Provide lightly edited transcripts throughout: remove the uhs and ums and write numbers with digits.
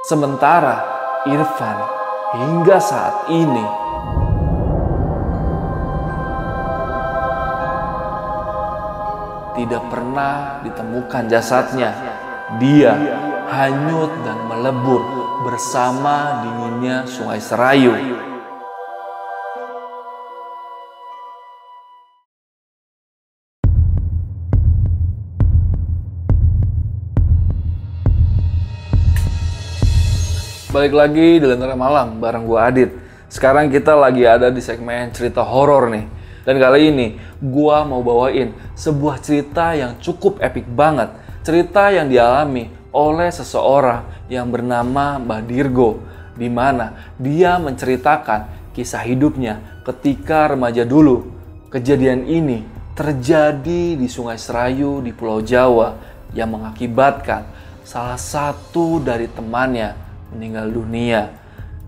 Sementara Irfan hingga saat ini tidak pernah ditemukan jasadnya. Dia hanyut dan melebur bersama dinginnya Sungai Serayu. Balik lagi di Lentera Malam bareng gua Adit. Sekarang kita lagi ada di segmen cerita horor nih. Dan kali ini gua mau bawain sebuah cerita yang cukup epik banget. Cerita yang dialami oleh seseorang yang bernama Mbah Dirgo, di mana dia menceritakan kisah hidupnya ketika remaja dulu. Kejadian ini terjadi di Sungai Serayu di Pulau Jawa yang mengakibatkan salah satu dari temannya meninggal dunia.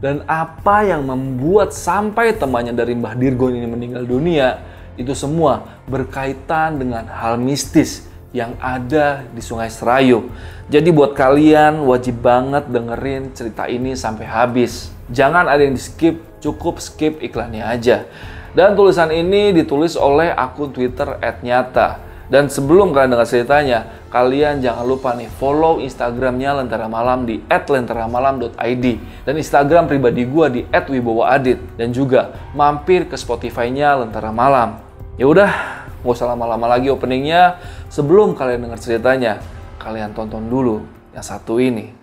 Dan apa yang membuat sampai temannya dari Mbah Dirgo ini meninggal dunia, itu semua berkaitan dengan hal mistis yang ada di Sungai Serayu. Jadi buat kalian wajib banget dengerin cerita ini sampai habis. Jangan ada yang di skip, cukup skip iklannya aja. Dan tulisan ini ditulis oleh akun Twitter @nyata. Dan sebelum kalian dengar ceritanya, kalian jangan lupa nih follow Instagramnya Lentera Malam di @lenteramalam.id dan Instagram pribadi gua di @wibowoadit, dan juga mampir ke Spotify-nya Lentera Malam. Ya udah, nggak usah lama-lama lagi openingnya. Sebelum kalian dengar ceritanya, kalian tonton dulu yang satu ini.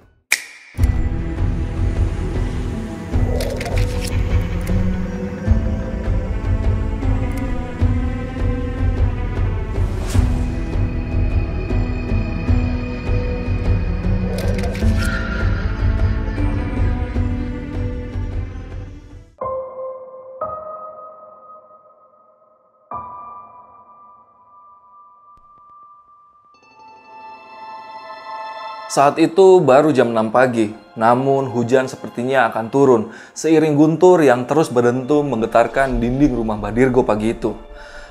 Saat itu baru jam 6 pagi, namun hujan sepertinya akan turun seiring guntur yang terus berdentum menggetarkan dinding rumah Mbah Dirgo pagi itu.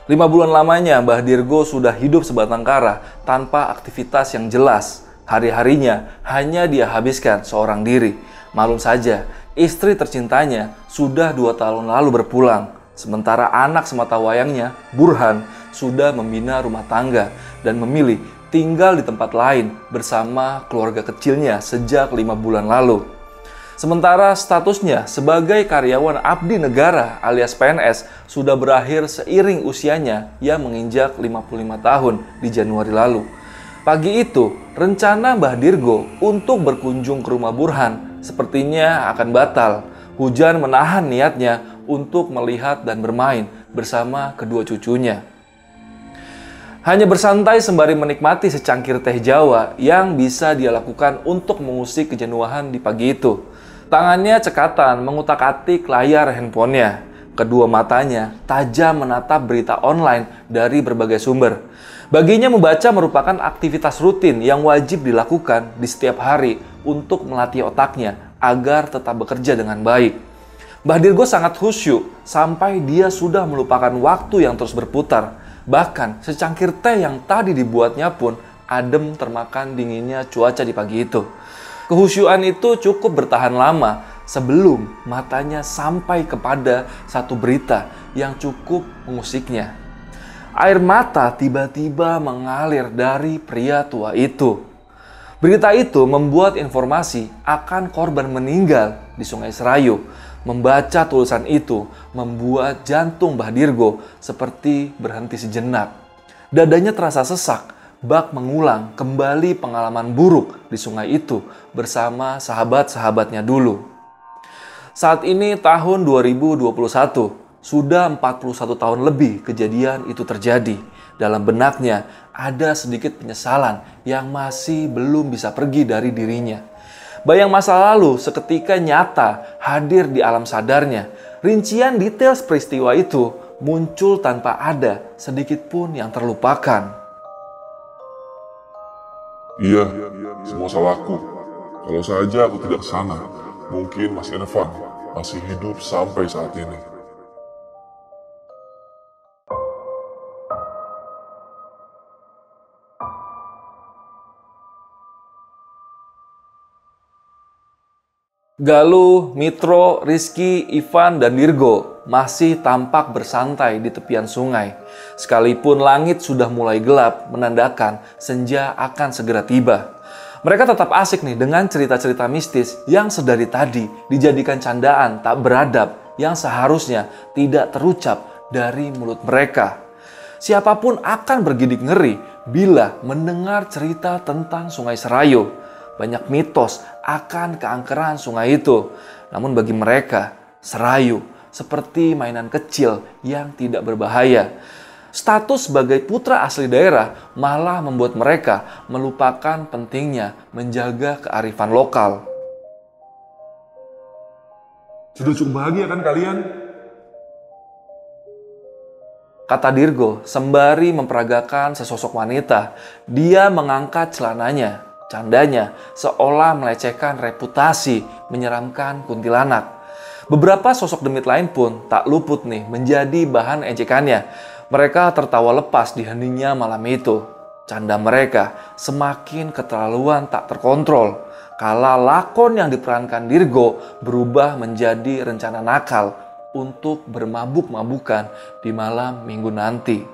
5 bulan lamanya Mbah Dirgo sudah hidup sebatang kara tanpa aktivitas yang jelas. Hari-harinya hanya dia habiskan seorang diri. Malum saja, istri tercintanya sudah 2 tahun lalu berpulang. Sementara anak sematawayangnya, Burhan, sudah membina rumah tangga dan memilih tinggal di tempat lain bersama keluarga kecilnya sejak 5 bulan lalu. Sementara statusnya sebagai karyawan abdi negara alias PNS sudah berakhir seiring usianya yang menginjak 55 tahun di Januari lalu. Pagi itu, rencana Mbah Dirgo untuk berkunjung ke rumah Burhan sepertinya akan batal. Hujan menahan niatnya untuk melihat dan bermain bersama kedua cucunya. Hanya bersantai sembari menikmati secangkir teh Jawa yang bisa dia lakukan untuk mengusik kejenuhan di pagi itu. Tangannya cekatan mengutak-atik layar handphonenya. Kedua matanya tajam menatap berita online dari berbagai sumber. Baginya membaca merupakan aktivitas rutin yang wajib dilakukan di setiap hari untuk melatih otaknya agar tetap bekerja dengan baik. Mbah Dirgo sangat khusyuk sampai dia sudah melupakan waktu yang terus berputar. Bahkan secangkir teh yang tadi dibuatnya pun adem termakan dinginnya cuaca di pagi itu. Kehusyuan itu cukup bertahan lama sebelum matanya sampai kepada satu berita yang cukup mengusiknya. Air mata tiba-tiba mengalir dari pria tua itu. Berita itu membuat informasi akan korban meninggal di Sungai Serayu. Membaca tulisan itu membuat jantung Mbah Dirgo seperti berhenti sejenak. Dadanya terasa sesak, bak mengulang kembali pengalaman buruk di sungai itu bersama sahabat-sahabatnya dulu. Saat ini tahun 2021, sudah 41 tahun lebih kejadian itu terjadi. Dalam benaknya ada sedikit penyesalan yang masih belum bisa pergi dari dirinya. Bayang masa lalu seketika nyata hadir di alam sadarnya. Rincian detail peristiwa itu muncul tanpa ada sedikit pun yang terlupakan. Iya, semua salahku. Kalau saja aku tidak kesana, mungkin Mas Irfan masih hidup sampai saat ini. Galuh, Mitro, Rizky, Ivan, dan Dirgo masih tampak bersantai di tepian sungai. Sekalipun langit sudah mulai gelap, menandakan senja akan segera tiba. Mereka tetap asik nih dengan cerita-cerita mistis yang sedari tadi dijadikan candaan tak beradab yang seharusnya tidak terucap dari mulut mereka. Siapapun akan bergidik ngeri bila mendengar cerita tentang Sungai Serayu. Banyak mitos akan keangkeran sungai itu. Namun bagi mereka, Serayu seperti mainan kecil yang tidak berbahaya. Status sebagai putra asli daerah malah membuat mereka melupakan pentingnya menjaga kearifan lokal. Sudah cukup bahagia kan kalian? Kata Dirgo sembari memperagakan sesosok wanita. Dia mengangkat celananya. Candanya seolah melecehkan reputasi menyeramkan kuntilanak. Beberapa sosok demit lain pun tak luput nih menjadi bahan ejekannya. Mereka tertawa lepas di heningnya malam itu. Canda mereka semakin keterlaluan tak terkontrol. Kala lakon yang diperankan Dirgo berubah menjadi rencana nakal untuk bermabuk-mabukan di malam minggu nanti.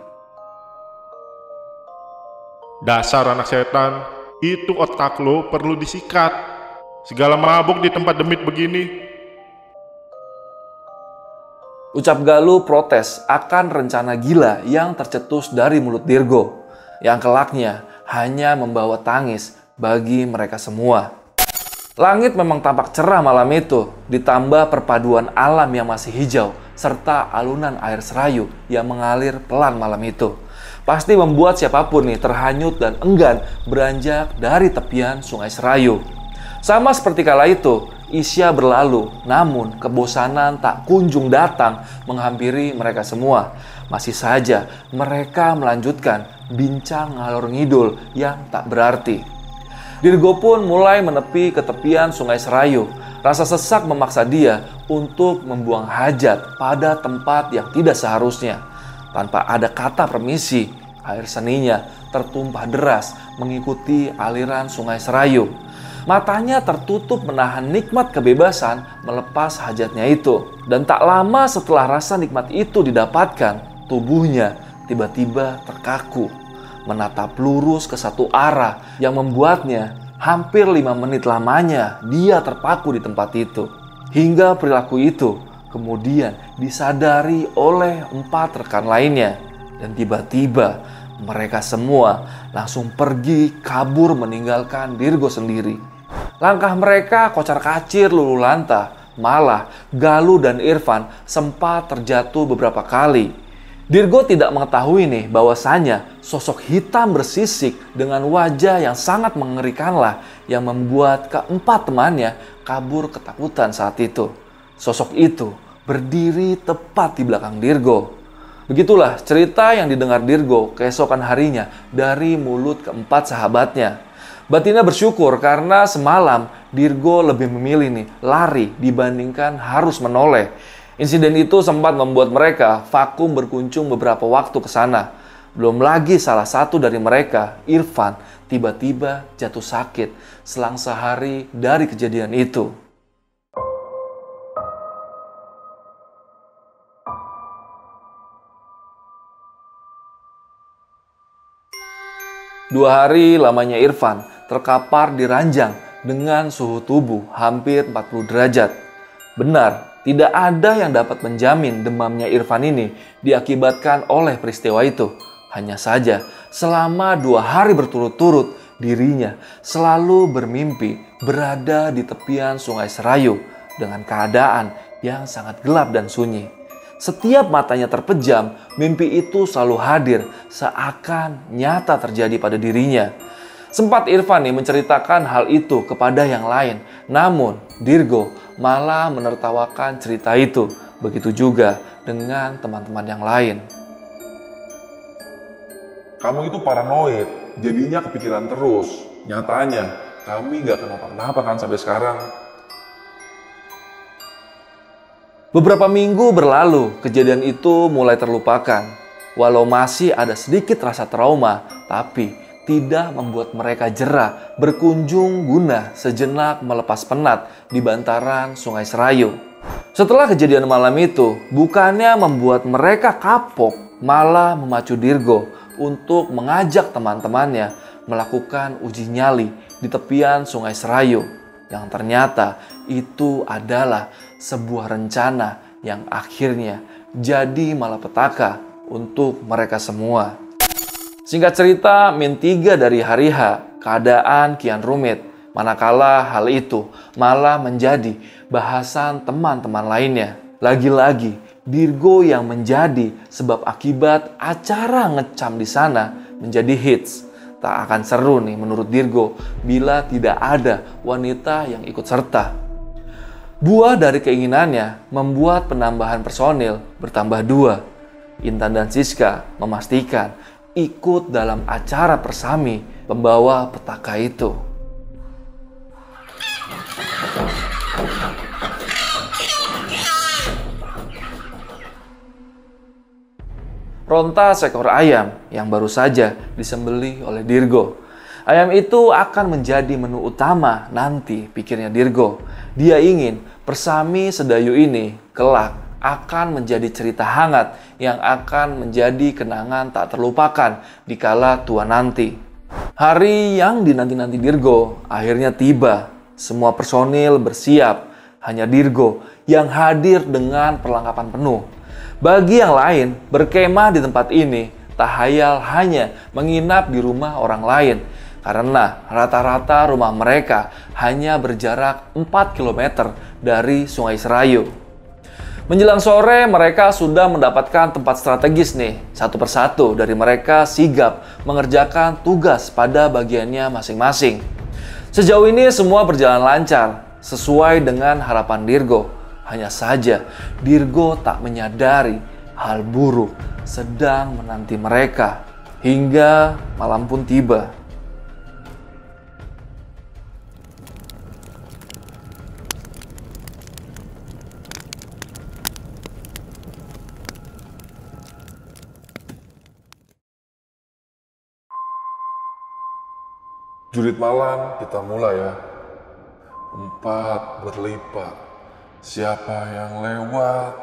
Dasar anak setan, itu otak lo perlu disikat. Segala mabuk di tempat demit begini. Ucap Galuh protes akan rencana gila yang tercetus dari mulut Dirgo. Yang kelaknya hanya membawa tangis bagi mereka semua. Langit memang tampak cerah malam itu, ditambah perpaduan alam yang masih hijau, serta alunan air Serayu yang mengalir pelan malam itu. Pasti membuat siapapun nih terhanyut dan enggan beranjak dari tepian Sungai Serayu. Sama seperti kala itu, Isya berlalu, namun kebosanan tak kunjung datang menghampiri mereka semua. Masih saja mereka melanjutkan bincang ngalor ngidul yang tak berarti. Dirgo pun mulai menepi ke tepian Sungai Serayu. Rasa sesak memaksa dia untuk membuang hajat pada tempat yang tidak seharusnya. Tanpa ada kata permisi, air seninya tertumpah deras mengikuti aliran Sungai Serayu. Matanya tertutup menahan nikmat kebebasan melepas hajatnya itu. Dan tak lama setelah rasa nikmat itu didapatkan, tubuhnya tiba-tiba terkaku, menatap lurus ke satu arah yang membuatnya hampir 5 menit lamanya dia terpaku di tempat itu. Hingga perilaku itu kemudian disadari oleh 4 rekan lainnya. Dan tiba-tiba mereka semua langsung pergi kabur meninggalkan Dirgo sendiri. Langkah mereka kocar-kacir lulu lantah. Malah Galuh dan Irfan sempat terjatuh beberapa kali. Dirgo tidak mengetahui nih bahwasanya sosok hitam bersisik dengan wajah yang sangat mengerikanlah yang membuat keempat temannya kabur ketakutan saat itu. Sosok itu berdiri tepat di belakang Dirgo. Begitulah cerita yang didengar Dirgo keesokan harinya dari mulut keempat sahabatnya. Batinnya bersyukur karena semalam Dirgo lebih memilih nih lari dibandingkan harus menoleh. Insiden itu sempat membuat mereka vakum berkunjung beberapa waktu ke sana. Belum lagi salah satu dari mereka, Irfan, tiba-tiba jatuh sakit selang sehari dari kejadian itu. Dua hari lamanya Irfan terkapar di ranjang dengan suhu tubuh hampir 40 derajat. Benar, tidak ada yang dapat menjamin demamnya Irfan ini diakibatkan oleh peristiwa itu. Hanya saja, selama 2 hari berturut-turut, dirinya selalu bermimpi berada di tepian Sungai Serayu dengan keadaan yang sangat gelap dan sunyi. Setiap matanya terpejam, mimpi itu selalu hadir seakan nyata terjadi pada dirinya. Sempat Irfan nih menceritakan hal itu kepada yang lain, namun Dirgo malah menertawakan cerita itu. Begitu juga dengan teman-teman yang lain. Kamu itu paranoid, jadinya kepikiran terus. Nyatanya, kami gak kenapa-kenapa kan sampai sekarang. Beberapa minggu berlalu, kejadian itu mulai terlupakan. Walau masih ada sedikit rasa trauma, tapi tidak membuat mereka jera berkunjung guna sejenak melepas penat di bantaran Sungai Serayu. Setelah kejadian malam itu, bukannya membuat mereka kapok, malah memacu Dirgo untuk mengajak teman-temannya melakukan uji nyali di tepian Sungai Serayu, yang ternyata itu adalah sebuah rencana yang akhirnya jadi malapetaka untuk mereka semua. Singkat cerita, min 3 dari hari H, keadaan kian rumit, manakala hal itu malah menjadi bahasan teman-teman lainnya. Lagi-lagi, Dirgo yang menjadi sebab akibat acara ngecam di sana menjadi hits. Tak akan seru nih menurut Dirgo bila tidak ada wanita yang ikut serta. Buah dari keinginannya membuat penambahan personil bertambah 2. Intan dan Siska memastikan ikut dalam acara persami pembawa petaka itu. Ronta seekor ayam yang baru saja disembelih oleh Dirgo. Ayam itu akan menjadi menu utama nanti, pikirnya Dirgo. Dia ingin persami Sedayu ini kelak akan menjadi cerita hangat yang akan menjadi kenangan tak terlupakan di kala tua nanti. Hari yang dinanti-nanti Dirgo akhirnya tiba. Semua personil bersiap, hanya Dirgo yang hadir dengan perlengkapan penuh. Bagi yang lain, berkemah di tempat ini tak hayal hanya menginap di rumah orang lain, karena rata-rata rumah mereka hanya berjarak 4 km dari Sungai Serayu. Menjelang sore, mereka sudah mendapatkan tempat strategis nih. Satu persatu dari mereka sigap mengerjakan tugas pada bagiannya masing-masing. Sejauh ini semua berjalan lancar, sesuai dengan harapan Dirgo. Hanya saja, Dirgo tak menyadari hal buruk sedang menanti mereka. Hingga malam pun tiba. Jurit malam kita mulai ya. 4 berlipat. Siapa yang lewat,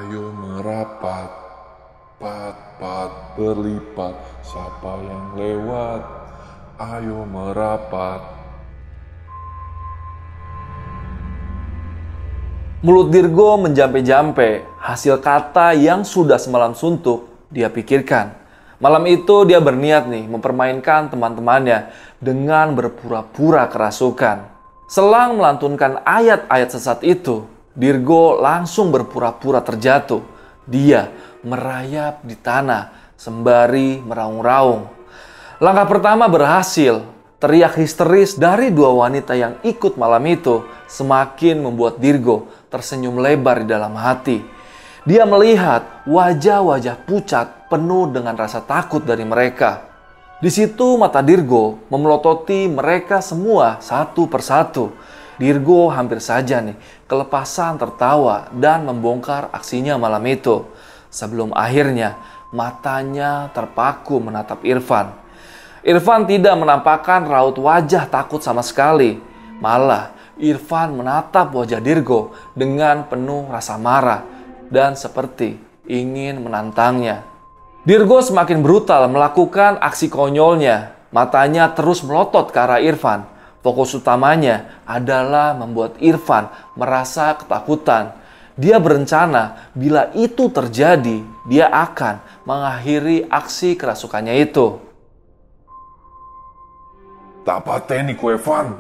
ayo merapat. 4 berlipat. Siapa yang lewat, ayo merapat. Mulut Dirgo menjampe-jampe hasil kata yang sudah semalam suntuk dia pikirkan. Malam itu dia berniat nih mempermainkan teman-temannya dengan berpura-pura kerasukan. Selang melantunkan ayat-ayat sesat itu, Dirgo langsung berpura-pura terjatuh. Dia merayap di tanah sembari meraung-raung. Langkah pertama berhasil. Teriak histeris dari 2 wanita yang ikut malam itu semakin membuat Dirgo tersenyum lebar di dalam hati. Dia melihat wajah-wajah pucat penuh dengan rasa takut dari mereka. Di situ mata Dirgo memelototi mereka semua satu persatu. Dirgo hampir saja nih kelepasan tertawa dan membongkar aksinya malam itu. Sebelum akhirnya matanya terpaku menatap Irfan. Irfan tidak menampakkan raut wajah takut sama sekali. Malah Irfan menatap wajah Dirgo dengan penuh rasa marah dan seperti ingin menantangnya. Dirgo semakin brutal melakukan aksi konyolnya. Matanya terus melotot ke arah Irfan. Fokus utamanya adalah membuat Irfan merasa ketakutan. Dia berencana bila itu terjadi, dia akan mengakhiri aksi kerasukannya itu. Tak pateni ku Evan.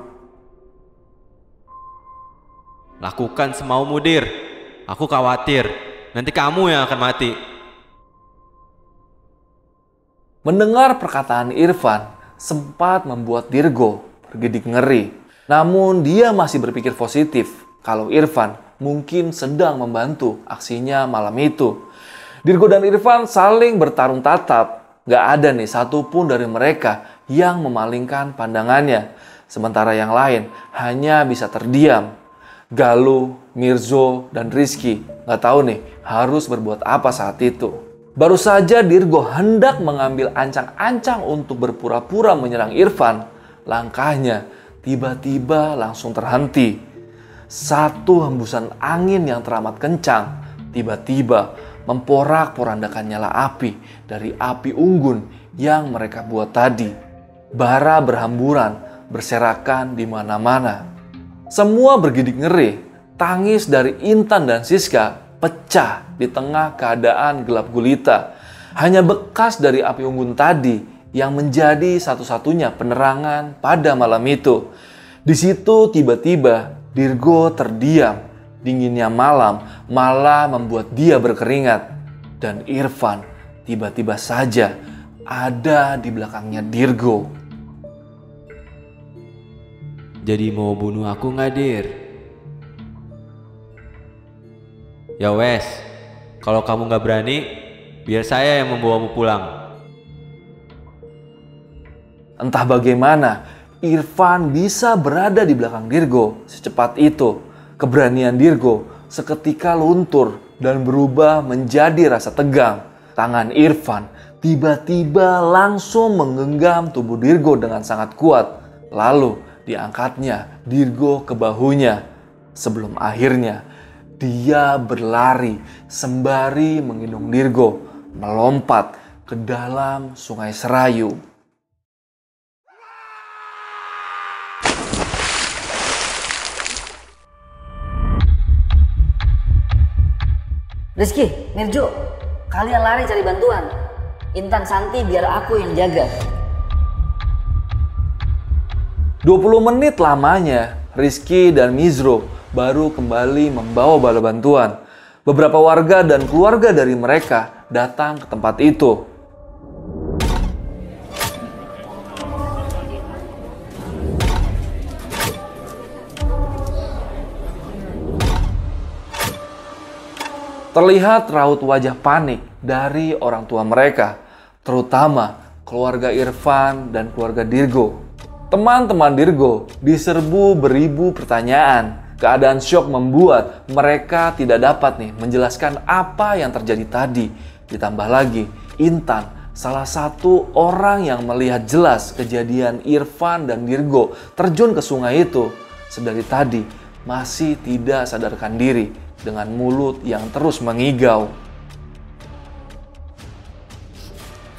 Lakukan semaumu, Dir. Aku khawatir nanti kamu yang akan mati. Mendengar perkataan Irfan sempat membuat Dirgo bergidik ngeri. Namun dia masih berpikir positif kalau Irfan mungkin sedang membantu aksinya malam itu. Dirgo dan Irfan saling bertarung tatap. Gak ada nih satupun dari mereka yang memalingkan pandangannya. Sementara yang lain hanya bisa terdiam. Galuh, Mirzo, dan Rizky gak tahu nih harus berbuat apa saat itu. Baru saja Dirgo hendak mengambil ancang-ancang untuk berpura-pura menyerang Irfan, langkahnya tiba-tiba langsung terhenti. Satu hembusan angin yang teramat kencang tiba-tiba memporak-porandakan nyala api dari api unggun yang mereka buat tadi. Bara berhamburan, berserakan di mana-mana. Semua bergidik ngeri. Tangis dari Intan dan Siska pecah di tengah keadaan gelap gulita. Hanya bekas dari api unggun tadi yang menjadi satu-satunya penerangan pada malam itu. Di situ tiba-tiba Dirgo terdiam. Dinginnya malam malah membuat dia berkeringat. Dan Irfan tiba-tiba saja ada di belakangnya Dirgo. Jadi mau bunuh aku nggak, Dir? Ya wes, kalau kamu nggak berani, biar saya yang membawamu pulang. Entah bagaimana, Irfan bisa berada di belakang Dirgo secepat itu. Keberanian Dirgo seketika luntur dan berubah menjadi rasa tegang. Tangan Irfan tiba-tiba langsung menggenggam tubuh Dirgo dengan sangat kuat. Lalu diangkatnya Dirgo ke bahunya. Sebelum akhirnya dia berlari sembari menggendong Dirgo melompat ke dalam Sungai Serayu. Rizky, Mirjo, kalian lari cari bantuan. Intan Santi biar aku yang jaga. 20 menit lamanya, Rizky dan Mizro baru kembali membawa bala bantuan. Beberapa warga dan keluarga dari mereka datang ke tempat itu. Terlihat raut wajah panik dari orang tua mereka, terutama keluarga Irfan dan keluarga Dirgo. Teman-teman Dirgo diserbu beribu pertanyaan. Keadaan syok membuat mereka tidak dapat menjelaskan apa yang terjadi tadi. Ditambah lagi, Intan, salah satu orang yang melihat jelas kejadian Irfan dan Dirgo terjun ke sungai itu, sedari tadi masih tidak sadarkan diri dengan mulut yang terus mengigau.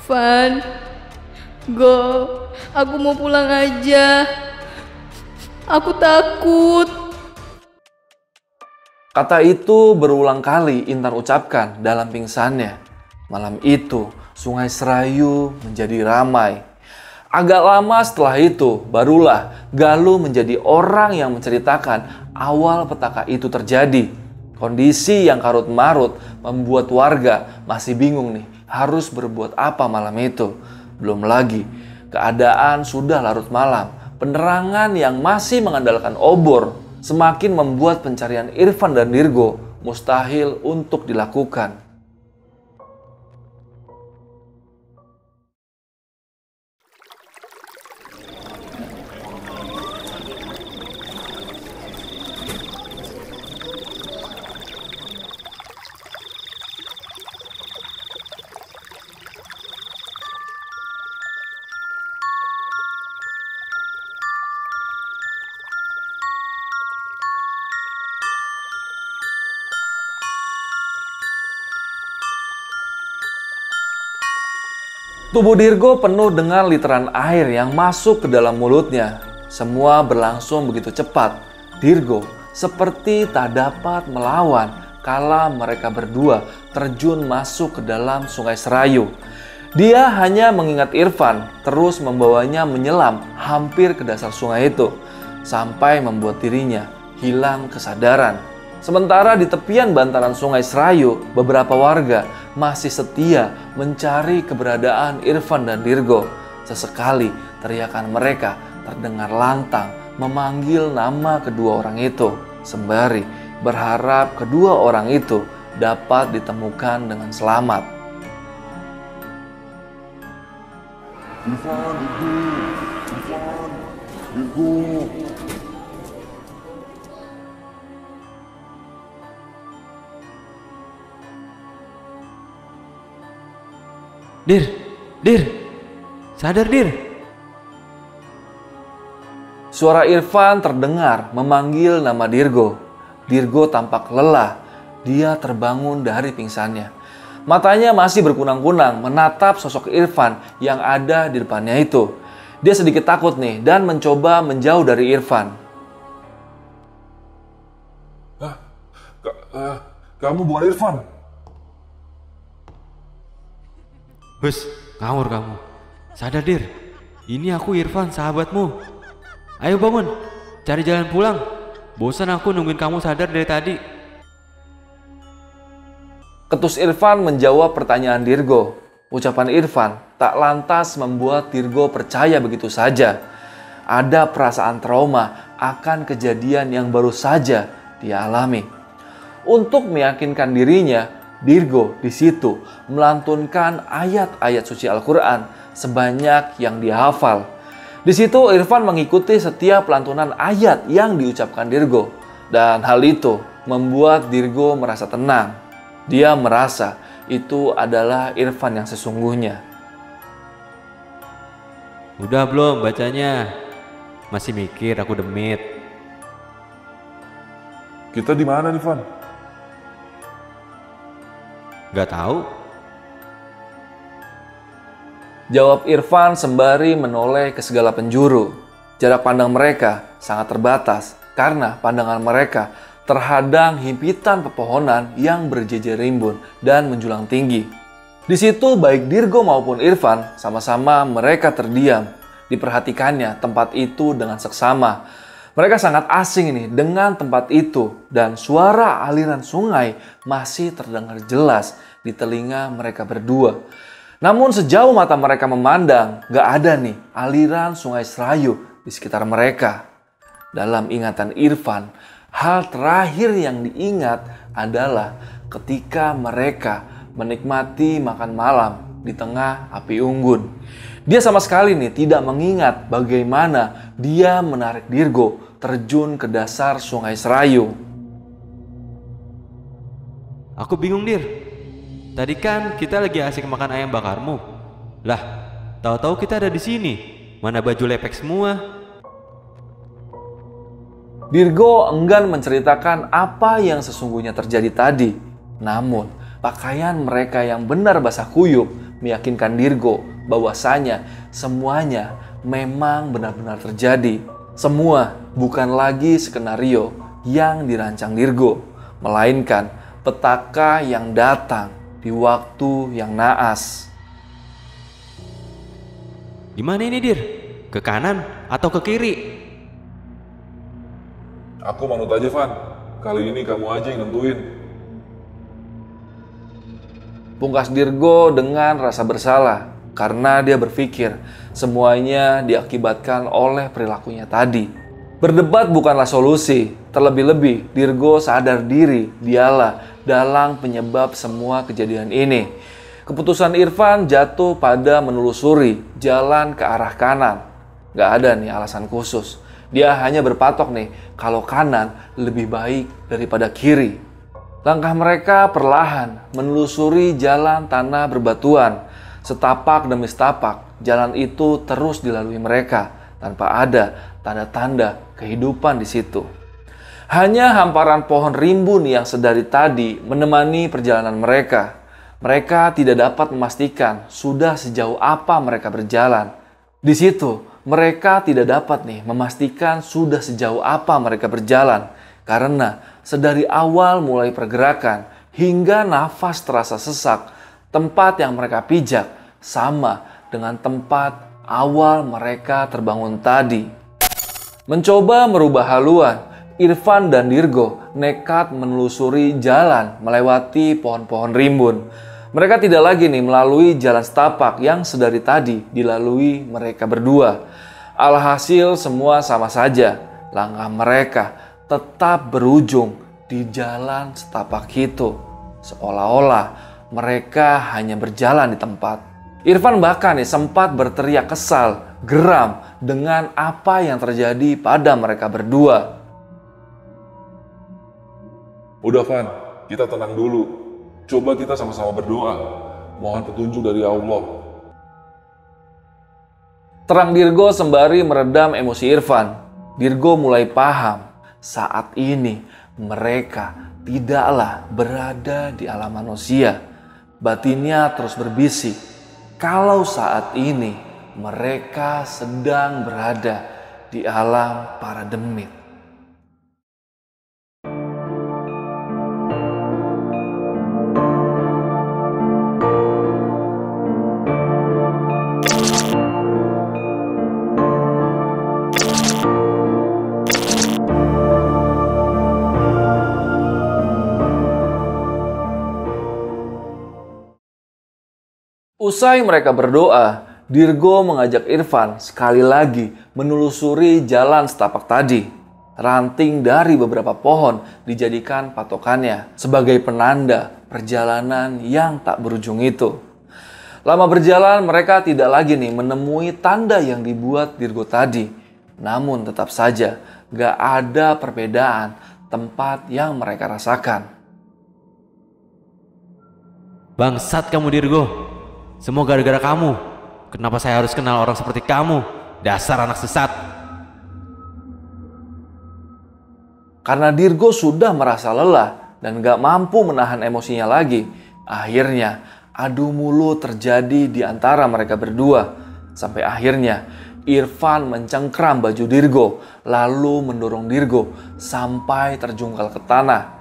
Van, aku mau pulang aja. Aku takut. Kata itu berulang kali Intan ucapkan dalam pingsannya. Malam itu, Sungai Serayu menjadi ramai. Agak lama setelah itu, barulah Galuh menjadi orang yang menceritakan awal petaka itu terjadi. Kondisi yang karut-marut membuat warga masih bingung harus berbuat apa malam itu. Belum lagi, keadaan sudah larut malam. Penerangan yang masih mengandalkan obor semakin membuat pencarian Irfan dan Dirgo mustahil untuk dilakukan. Tubuh Dirgo penuh dengan literan air yang masuk ke dalam mulutnya. Semua berlangsung begitu cepat. Dirgo seperti tak dapat melawan kala mereka berdua terjun masuk ke dalam Sungai Serayu. Dia hanya mengingat Irfan, terus membawanya menyelam hampir ke dasar sungai itu, sampai membuat dirinya hilang kesadaran. Sementara di tepian bantaran Sungai Serayu, beberapa warga masih setia mencari keberadaan Irfan dan Dirgo. Sesekali teriakan mereka terdengar lantang memanggil nama kedua orang itu, sembari berharap kedua orang itu dapat ditemukan dengan selamat. Irfan, Dirgo. Dir, Dir, sadar Dir. Suara Irfan terdengar memanggil nama Dirgo. Dirgo tampak lelah. Dia terbangun dari pingsannya. Matanya masih berkunang-kunang menatap sosok Irfan yang ada di depannya itu. Dia sedikit takut nih dan mencoba menjauh dari Irfan. Kamu bukan Irfan? Hus, ngawur kamu. Sadar Dir, ini aku Irfan, sahabatmu. Ayo bangun, cari jalan pulang. Bosan aku nungguin kamu sadar dari tadi. Ketus Irfan menjawab pertanyaan Dirgo. Ucapan Irfan tak lantas membuat Dirgo percaya begitu saja. Ada perasaan trauma akan kejadian yang baru saja dia alami. Untuk meyakinkan dirinya, Dirgo di situ melantunkan ayat-ayat suci Al-Quran sebanyak yang dia hafal. Di situ Irfan mengikuti setiap lantunan ayat yang diucapkan Dirgo. Dan hal itu membuat Dirgo merasa tenang. Dia merasa itu adalah Irfan yang sesungguhnya. Udah belum bacanya? Masih mikir aku demit. Kita di mana nih, Van? Gak tahu. Jawab Irfan sembari menoleh ke segala penjuru. Jarak pandang mereka sangat terbatas karena pandangan mereka terhadang himpitan pepohonan yang berjejer rimbun dan menjulang tinggi. Di situ baik Dirgo maupun Irfan sama-sama mereka terdiam. Diperhatikannya tempat itu dengan seksama. Mereka sangat asing nih dengan tempat itu dan suara aliran sungai masih terdengar jelas di telinga mereka berdua. Namun sejauh mata mereka memandang, gak ada nih aliran sungai Serayu di sekitar mereka. Dalam ingatan Irfan, hal terakhir yang diingat adalah ketika mereka menikmati makan malam di tengah api unggun. Dia sama sekali nih tidak mengingat bagaimana dia menarik Dirgo terjun ke dasar sungai Serayu. Aku bingung Dir. Tadi kan kita lagi asik makan ayam bakarmu. Lah, tahu-tahu kita ada di sini. Mana baju lepek semua? Dirgo enggan menceritakan apa yang sesungguhnya terjadi tadi. Namun, pakaian mereka yang benar basah kuyup meyakinkan Dirgo bahwasanya semuanya memang benar-benar terjadi. Semua bukan lagi skenario yang dirancang Dirgo, melainkan petaka yang datang di waktu yang naas. Gimana ini Dir? Ke kanan atau ke kiri? Aku manut aja, Van. Kali ini kamu aja yang nentuin. Pungkas Dirgo dengan rasa bersalah karena dia berpikir semuanya diakibatkan oleh perilakunya tadi. Berdebat bukanlah solusi. Terlebih-lebih Dirgo sadar diri dialah dalang penyebab semua kejadian ini. Keputusan Irfan jatuh pada menelusuri jalan ke arah kanan. Gak ada nih alasan khusus. Dia hanya berpatok nih kalau kanan lebih baik daripada kiri. Langkah mereka perlahan menelusuri jalan tanah berbatuan. Setapak demi setapak jalan itu terus dilalui mereka tanpa ada tanda-tanda kehidupan di situ. Hanya hamparan pohon rimbun yang sedari tadi menemani perjalanan mereka. Mereka tidak dapat memastikan sudah sejauh apa mereka berjalan. Di situ mereka tidak dapat nih memastikan sudah sejauh apa mereka berjalan. Karena sedari awal mulai pergerakan hingga nafas terasa sesak, tempat yang mereka pijak sama dengan tempat awal mereka terbangun tadi. Mencoba merubah haluan, Irfan dan Dirgo nekat menelusuri jalan melewati pohon-pohon rimbun. Mereka tidak lagi nih melalui jalan setapak yang sedari tadi dilalui mereka berdua. Alhasil semua sama saja. Langkah mereka tetap berujung di jalan setapak itu. Seolah-olah mereka hanya berjalan di tempat. Irfan bahkan nih sempat berteriak kesal, geram dengan apa yang terjadi pada mereka berdua. Udah, Van. Kita tenang dulu. Coba kita sama-sama berdoa. mohon petunjuk dari Allah. Terang Dirgo sembari meredam emosi Irfan. Dirgo mulai paham saat ini mereka tidaklah berada di alam manusia. Batinnya terus berbisik kalau saat ini mereka sedang berada di alam para demit. Usai mereka berdoa, Dirgo mengajak Irfan sekali lagi menelusuri jalan setapak tadi. Ranting dari beberapa pohon dijadikan patokannya sebagai penanda perjalanan yang tak berujung itu. Lama berjalan, mereka tidak lagi menemui tanda yang dibuat Dirgo tadi. Namun tetap saja gak ada perbedaan tempat yang mereka rasakan. Bangsat kamu Dirgo. Semua gara-gara kamu. Kenapa saya harus kenal orang seperti kamu? Dasar anak sesat. Karena Dirgo sudah merasa lelah dan gak mampu menahan emosinya lagi, akhirnya adu mulut terjadi di antara mereka berdua. Sampai akhirnya Irfan mencengkram baju Dirgo, lalu mendorong Dirgo sampai terjungkal ke tanah.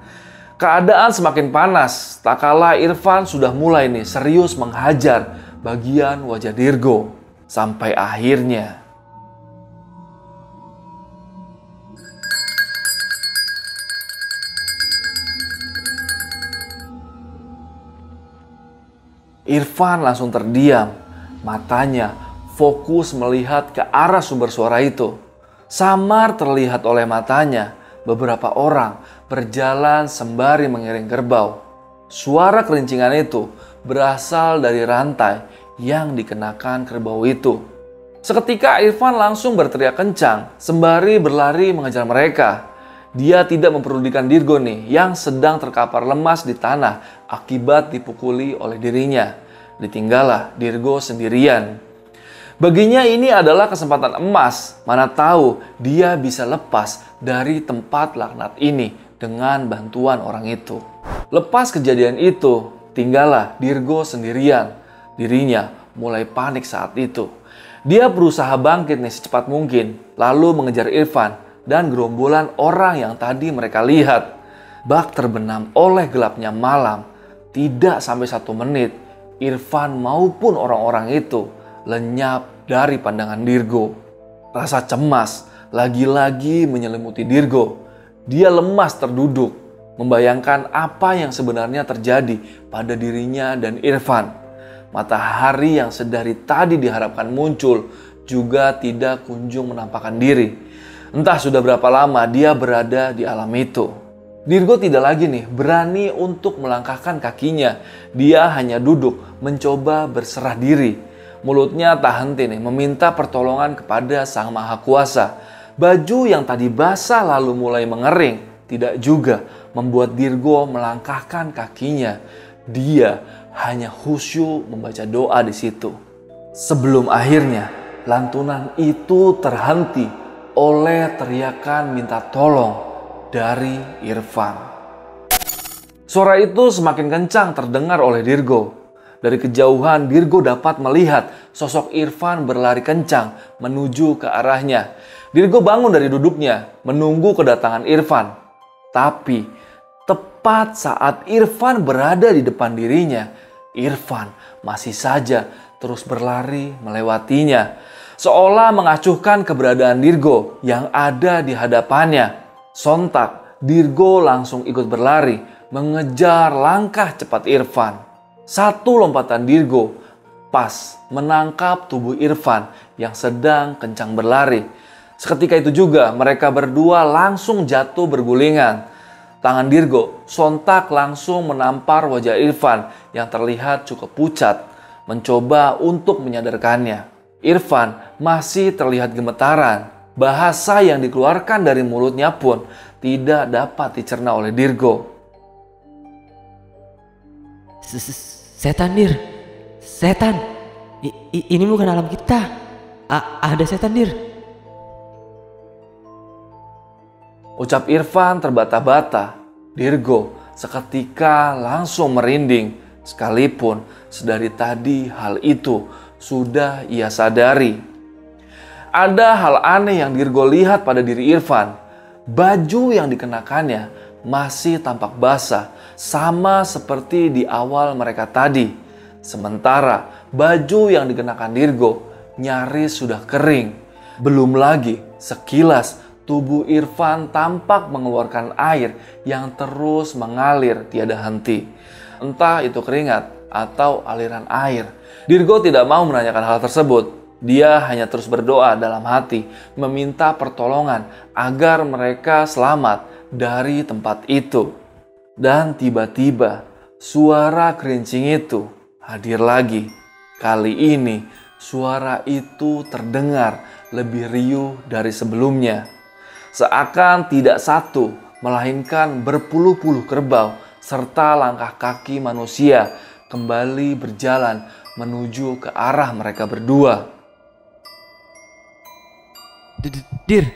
Keadaan semakin panas, tak kala Irfan sudah mulai serius menghajar bagian wajah Dirgo. Sampai akhirnya Irfan langsung terdiam, matanya fokus melihat ke arah sumber suara itu. Samar terlihat oleh matanya beberapa orang berjalan sembari mengiring kerbau. Suara kerincingan itu berasal dari rantai yang dikenakan kerbau itu. Seketika Irfan langsung berteriak kencang sembari berlari mengejar mereka. Dia tidak mempedulikan Dirgo yang sedang terkapar lemas di tanah akibat dipukuli oleh dirinya. Ditinggallah Dirgo sendirian. Baginya ini adalah kesempatan emas, mana tahu dia bisa lepas dari tempat laknat ini dengan bantuan orang itu. Lepas kejadian itu, tinggallah Dirgo sendirian. Dirinya mulai panik saat itu. Dia berusaha bangkit secepat mungkin, lalu mengejar Irfan dan gerombolan orang yang tadi mereka lihat. Bak terbenam oleh gelapnya malam, tidak sampai 1 menit, Irfan maupun orang-orang itu lenyap dari pandangan Dirgo. Rasa cemas lagi-lagi menyelimuti Dirgo. Dia lemas terduduk, membayangkan apa yang sebenarnya terjadi pada dirinya dan Irfan. Matahari yang sedari tadi diharapkan muncul juga tidak kunjung menampakkan diri. Entah sudah berapa lama dia berada di alam itu. Dirgo tidak lagi berani untuk melangkahkan kakinya. Dia hanya duduk mencoba berserah diri. Mulutnya tak henti meminta pertolongan kepada Sang Maha Kuasa. Baju yang tadi basah lalu mulai mengering tidak juga membuat Dirgo melangkahkan kakinya. Dia hanya khusyuk membaca doa di situ. Sebelum akhirnya lantunan itu terhenti oleh teriakan minta tolong dari Irfan. Suara itu semakin kencang terdengar oleh Dirgo. Dari kejauhan Dirgo dapat melihat sosok Irfan berlari kencang menuju ke arahnya. Dirgo bangun dari duduknya menunggu kedatangan Irfan. Tapi tepat saat Irfan berada di depan dirinya, Irfan masih saja terus berlari melewatinya. Seolah mengacuhkan keberadaan Dirgo yang ada di hadapannya. Sontak Dirgo langsung ikut berlari mengejar langkah cepat Irfan. Satu lompatan Dirgo pas menangkap tubuh Irfan yang sedang kencang berlari. Seketika itu juga mereka berdua langsung jatuh bergulingan. Tangan Dirgo sontak langsung menampar wajah Irfan yang terlihat cukup pucat, mencoba untuk menyadarkannya. Irfan masih terlihat gemetaran. Bahasa yang dikeluarkan dari mulutnya pun tidak dapat dicerna oleh Dirgo. Setan Dir, Setan. Ini bukan alam kita. Ada setan, Dir. Ucap Irfan terbata-bata. Dirgo seketika langsung merinding. Sekalipun sedari tadi hal itu sudah ia sadari. Ada hal aneh yang Dirgo lihat pada diri Irfan. Baju yang dikenakannya masih tampak basah, sama seperti di awal mereka tadi. Sementara baju yang dikenakan Dirgo nyaris sudah kering. Belum lagi sekilas tubuh Irfan tampak mengeluarkan air yang terus mengalir tiada henti. Entah itu keringat atau aliran air. Dirgo tidak mau menanyakan hal tersebut. Dia hanya terus berdoa dalam hati, meminta pertolongan agar mereka selamat dari tempat itu. Dan tiba-tiba suara kerincing itu hadir lagi. Kali ini suara itu terdengar lebih riuh dari sebelumnya. Seakan tidak satu, melainkan berpuluh-puluh kerbau serta langkah kaki manusia kembali berjalan menuju ke arah mereka berdua. Dir,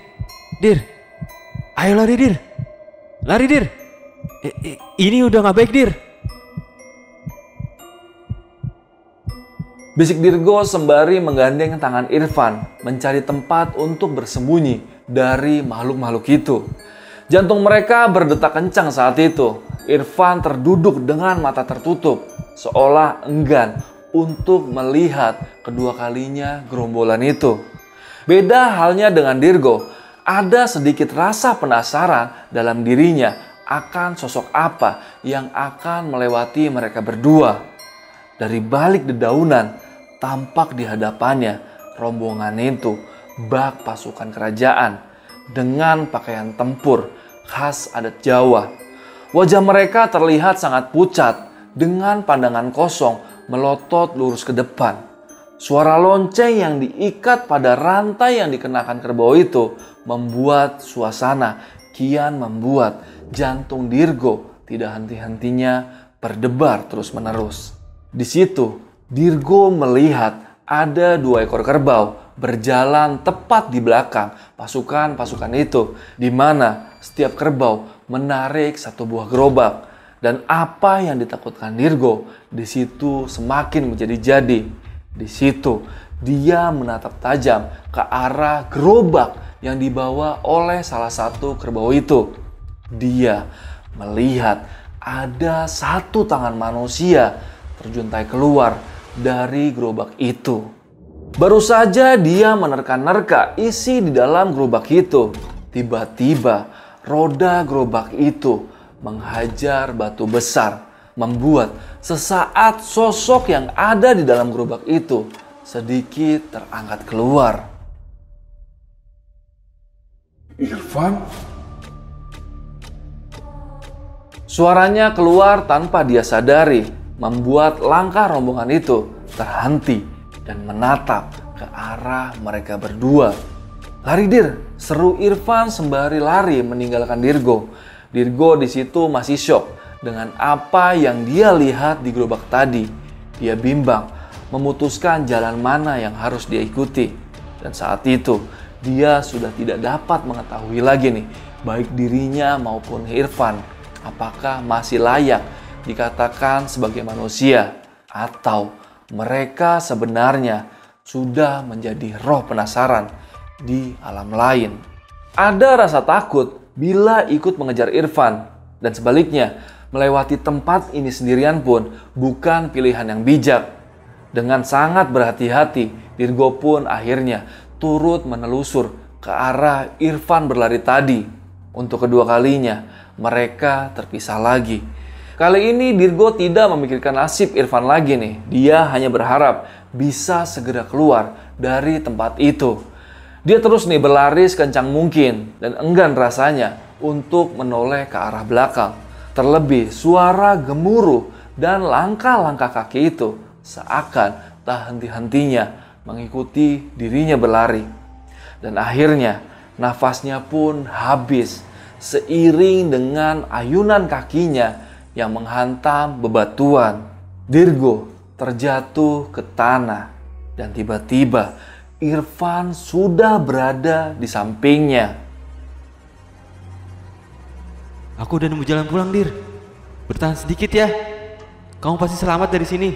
ayo lari, Dir. Lari, Dir. Ini udah gak baik, Dir. Bisik Dirgo sembari menggandeng tangan Irfan mencari tempat untuk bersembunyi dari makhluk-makhluk itu. Jantung mereka berdetak kencang saat itu. Irfan terduduk dengan mata tertutup, seolah enggan untuk melihat kedua kalinya gerombolan itu. Beda halnya dengan Dirgo, ada sedikit rasa penasaran dalam dirinya akan sosok apa yang akan melewati mereka berdua. Dari balik dedaunan, tampak di hadapannya rombongan itu bak pasukan kerajaan dengan pakaian tempur khas adat Jawa. Wajah mereka terlihat sangat pucat dengan pandangan kosong melotot lurus ke depan. Suara lonceng yang diikat pada rantai yang dikenakan kerbau itu membuat suasana kian membuat jantung Dirgo tidak henti-hentinya berdebar terus-menerus. Di situ Dirgo melihat ada 2 ekor kerbau berjalan tepat di belakang pasukan-pasukan itu, di mana setiap kerbau menarik 1 buah gerobak. Dan apa yang ditakutkan Dirgo di situ semakin menjadi-jadi. Di situ dia menatap tajam ke arah gerobak yang dibawa oleh salah satu kerbau itu. Dia melihat ada 1 tangan manusia terjuntai keluar dari gerobak itu. Baru saja dia menerka-nerka isi di dalam gerobak itu, tiba-tiba roda gerobak itu menghajar batu besar, membuat sesaat sosok yang ada di dalam gerobak itu sedikit terangkat keluar. Irfan? Suaranya keluar tanpa dia sadari, membuat langkah rombongan itu terhenti dan menatap ke arah mereka berdua. "Lari, Dir!" seru Irfan sembari lari meninggalkan Dirgo. Dirgo di situ masih syok dengan apa yang dia lihat di gerobak tadi. Dia bimbang memutuskan jalan mana yang harus dia ikuti. Dan saat itu dia sudah tidak dapat mengetahui lagi nih, baik dirinya maupun Irfan, apakah masih layak dikatakan sebagai manusia atau mereka sebenarnya sudah menjadi roh penasaran di alam lain. Ada rasa takut bila ikut mengejar Irfan, dan sebaliknya melewati tempat ini sendirian pun bukan pilihan yang bijak. Dengan sangat berhati-hati, Dirgo pun akhirnya turut menelusur ke arah Irfan berlari tadi. Untuk kedua kalinya mereka terpisah lagi. Kali ini Dirgo tidak memikirkan nasib Irfan lagi nih. Dia hanya berharap bisa segera keluar dari tempat itu. Dia terus nih berlari sekencang mungkin dan enggan rasanya untuk menoleh ke arah belakang. Terlebih suara gemuruh dan langkah-langkah kaki itu seakan tak henti-hentinya mengikuti dirinya berlari. Dan akhirnya nafasnya pun habis seiring dengan ayunan kakinya yang menghantam bebatuan. Dirgo terjatuh ke tanah. Dan tiba-tiba Irfan sudah berada di sampingnya. Aku udah nemu jalan pulang, Dir. Bertahan sedikit ya. Kamu pasti selamat dari sini.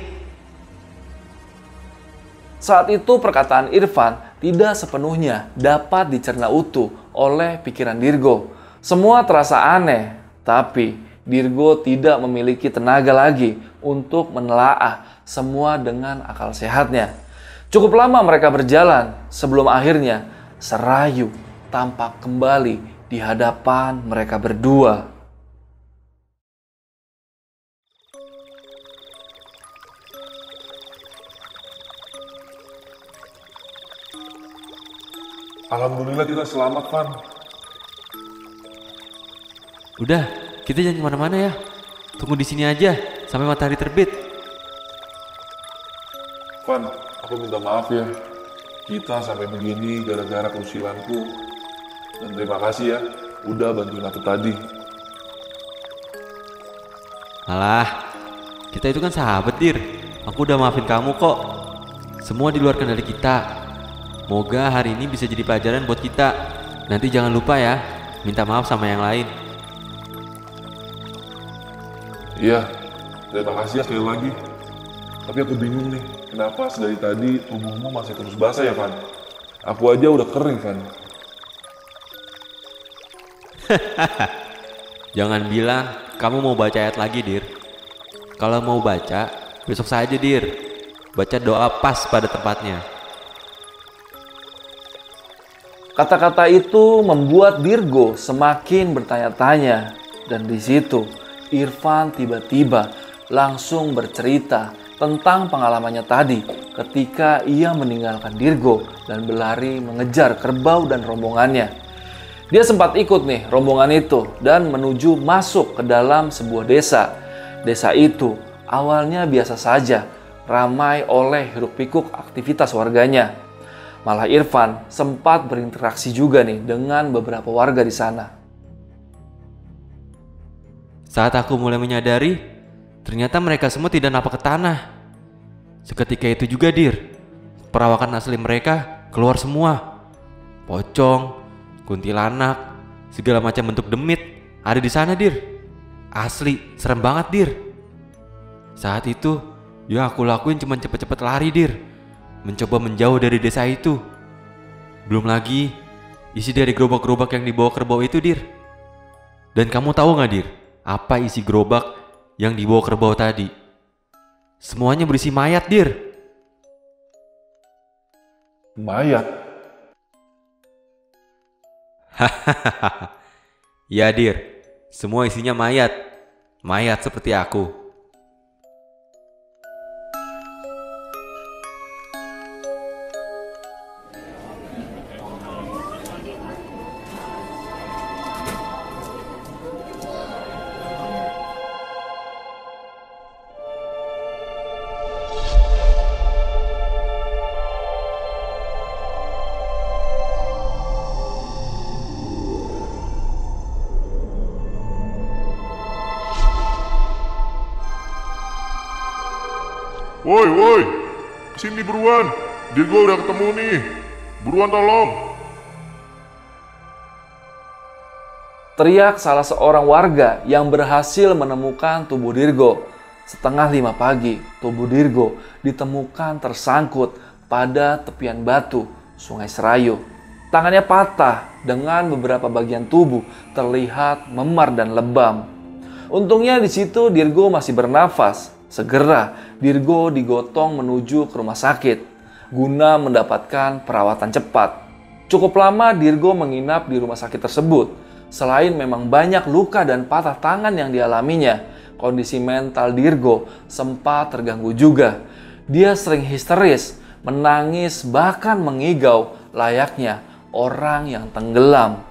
Saat itu perkataan Irfan tidak sepenuhnya dapat dicerna utuh oleh pikiran Dirgo. Semua terasa aneh, tapi Dirgo tidak memiliki tenaga lagi untuk menelaah semua dengan akal sehatnya. Cukup lama mereka berjalan sebelum akhirnya Serayu tampak kembali di hadapan mereka berdua. Alhamdulillah kita selamat, Van. Udah, kita jangan kemana-mana ya. Tunggu di sini aja sampai matahari terbit. Van, aku minta maaf ya. Kita sampai begini gara-gara keusilanku. Dan terima kasih ya, udah bantuin aku tadi. Alah, kita itu kan sahabat, Dir. Aku udah maafin kamu kok. Semua di luar kendali kita. Moga hari ini bisa jadi pelajaran buat kita. Nanti jangan lupa ya, minta maaf sama yang lain. Iya, terima kasih ya sekali lagi. Tapi aku bingung nih, kenapa sedari tadi tubuhmu masih terus basah ya, Van? Aku aja udah kering, Van. Jangan bilang kamu mau baca ayat lagi, Dir. Kalau mau baca, besok saja, Dir. Baca doa pas pada tempatnya. Kata-kata itu membuat Dirgo semakin bertanya-tanya. Dan di situ Irfan tiba-tiba langsung bercerita tentang pengalamannya tadi ketika ia meninggalkan Dirgo dan berlari mengejar kerbau dan rombongannya. Dia sempat ikut nih rombongan itu dan menuju masuk ke dalam sebuah desa. Desa itu awalnya biasa saja, ramai oleh hiruk-pikuk aktivitas warganya. Malah Irfan sempat berinteraksi juga nih dengan beberapa warga di sana. Saat aku mulai menyadari, ternyata mereka semua tidak napak ke tanah. Seketika itu juga, Dir, perawakan asli mereka keluar semua. Pocong, kuntilanak, segala macam bentuk demit ada di sana, Dir. Asli, serem banget, Dir. Saat itu, yang aku lakuin cuma cepet-cepet lari, Dir. Mencoba menjauh dari desa itu. Belum lagi isi dari gerobak-gerobak yang dibawa kerbau itu, Dir. Dan kamu tahu gak, Dir, apa isi gerobak yang dibawa kerbau tadi? Semuanya berisi mayat, Dir. Mayat? Ya, Dir, semua isinya mayat. Mayat seperti aku. Woi, kesini buruan. Dirgo udah ketemu nih. Buruan tolong. Teriak salah seorang warga yang berhasil menemukan tubuh Dirgo. Setengah 5 pagi, tubuh Dirgo ditemukan tersangkut pada tepian batu Sungai Serayu. Tangannya patah dengan beberapa bagian tubuh terlihat memar dan lebam. Untungnya di situ Dirgo masih bernafas. Segera Dirgo digotong menuju ke rumah sakit guna mendapatkan perawatan cepat. Cukup lama Dirgo menginap di rumah sakit tersebut. Selain memang banyak luka dan patah tangan yang dialaminya, kondisi mental Dirgo sempat terganggu juga. Dia sering histeris, menangis, bahkan mengigau layaknya orang yang tenggelam.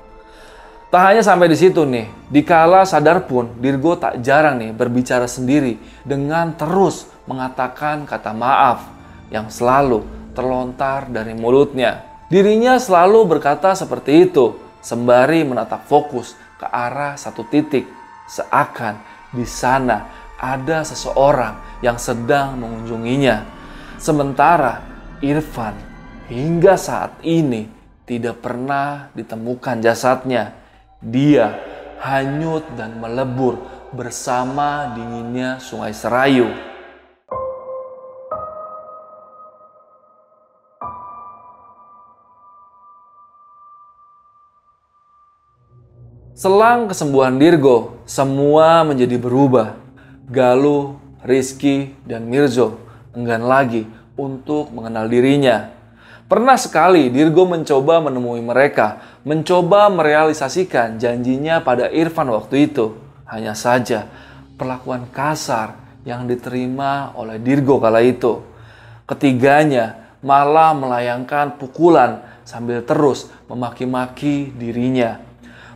Tak hanya sampai di situ nih, dikala sadar pun Dirgo tak jarang nih berbicara sendiri dengan terus mengatakan kata maaf yang selalu terlontar dari mulutnya. Dirinya selalu berkata seperti itu, sembari menatap fokus ke arah satu titik, seakan di sana ada seseorang yang sedang mengunjunginya. Sementara Irfan hingga saat ini tidak pernah ditemukan jasadnya. Dia hanyut dan melebur bersama dinginnya Sungai Serayu. Selang kesembuhan Dirgo, semua menjadi berubah. Galuh, Rizky, dan Mirzo enggan lagi untuk mengenal dirinya. Pernah sekali Dirgo mencoba menemui mereka, mencoba merealisasikan janjinya pada Irfan waktu itu. Hanya saja perlakuan kasar yang diterima oleh Dirgo kala itu. Ketiganya malah melayangkan pukulan sambil terus memaki-maki dirinya.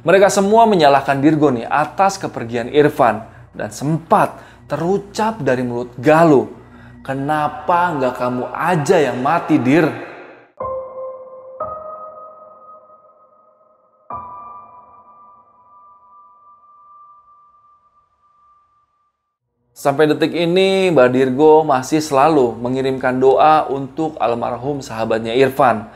Mereka semua menyalahkan Dirgo nih atas kepergian Irfan dan sempat terucap dari mulut Galuh, "Kenapa nggak kamu aja yang mati, Dir?" Sampai detik ini, Mbah Dirgo masih selalu mengirimkan doa untuk almarhum sahabatnya Irfan.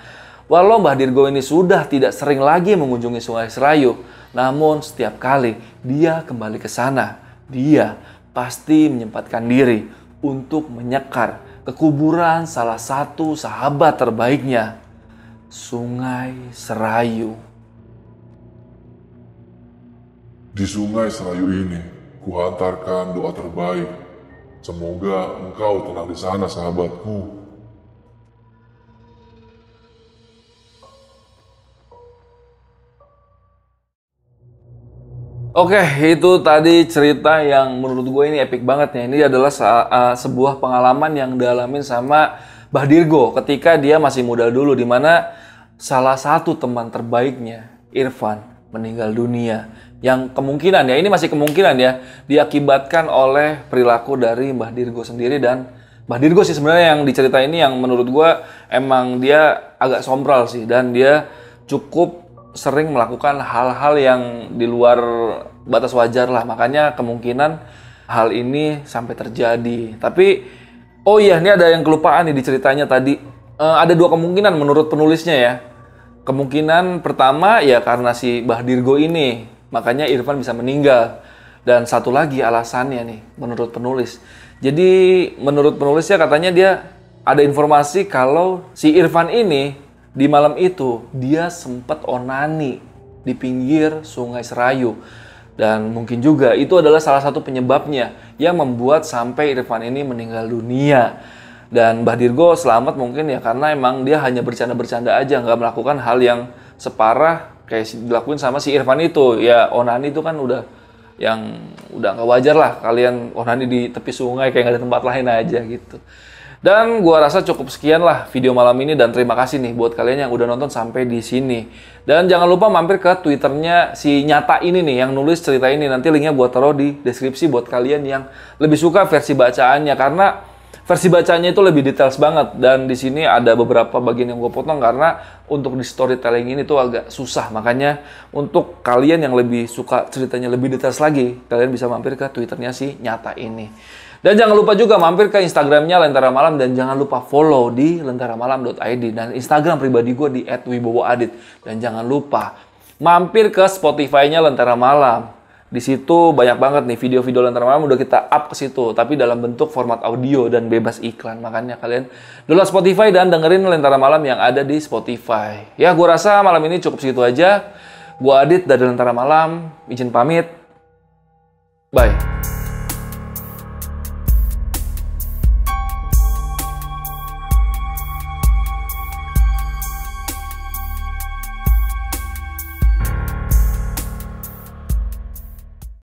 Walau Mbah Dirgo ini sudah tidak sering lagi mengunjungi Sungai Serayu, namun setiap kali dia kembali ke sana, dia pasti menyempatkan diri untuk menyekar ke kuburan salah satu sahabat terbaiknya, Sungai Serayu. Di Sungai Serayu ini, kuhantarkan doa terbaik. Semoga engkau tenang di sana, sahabatku. Oke, itu tadi cerita yang menurut gue ini epic banget ya. Ini adalah sebuah pengalaman yang dialamin sama Mbah Dirgo ketika dia masih muda dulu, dimana salah satu teman terbaiknya, Irfan, meninggal dunia. Yang kemungkinan ya, ini masih kemungkinan ya, diakibatkan oleh perilaku dari Mbah Dirgo sendiri. Dan Mbah Dirgo sih sebenarnya yang dicerita ini yang menurut gue emang dia agak sombral sih. Dan dia cukup sering melakukan hal-hal yang di luar batas wajar lah. Makanya kemungkinan hal ini sampai terjadi. Tapi, oh iya, ini ada yang kelupaan nih di ceritanya tadi. Ada dua kemungkinan menurut penulisnya ya. Kemungkinan pertama ya karena si Mbah Dirgo ini, makanya Irfan bisa meninggal. Dan satu lagi alasannya nih menurut penulis. Jadi menurut penulisnya katanya dia ada informasi kalau si Irfan ini di malam itu dia sempat onani di pinggir Sungai Serayu. Dan mungkin juga itu adalah salah satu penyebabnya yang membuat sampai Irfan ini meninggal dunia. Dan Mbah Dirgo selamat mungkin ya karena emang dia hanya bercanda-bercanda aja, nggak melakukan hal yang separah kayak dilakuin sama si Irfan itu. Ya onani itu kan udah nggak wajar lah kalian onani di tepi sungai kayak nggak ada tempat lain aja gitu. Dan gua rasa cukup sekian lah video malam ini, dan terima kasih nih buat kalian yang udah nonton sampai di sini. Dan jangan lupa mampir ke Twitternya si Nyata ini nih yang nulis cerita ini. Nanti linknya buat taruh di deskripsi buat kalian yang lebih suka versi bacaannya, karena versi bacanya itu lebih details banget. Dan di sini ada beberapa bagian yang gue potong karena untuk di storytelling ini tuh agak susah. Makanya untuk kalian yang lebih suka ceritanya lebih details lagi, kalian bisa mampir ke Twitternya si Nyata ini. Dan jangan lupa juga mampir ke Instagramnya Lentera Malam, dan jangan lupa follow di lenteramalam.id dan Instagram pribadi gue di @wibowoadit. Dan jangan lupa mampir ke Spotify-nya Lentera Malam. Di situ banyak banget nih video-video Lentera Malam udah kita up ke situ, tapi dalam bentuk format audio dan bebas iklan. Makanya kalian download Spotify dan dengerin Lentera Malam yang ada di Spotify. Ya, gue rasa malam ini cukup segitu aja. Gue Adit dari Lentera Malam, izin pamit. Bye.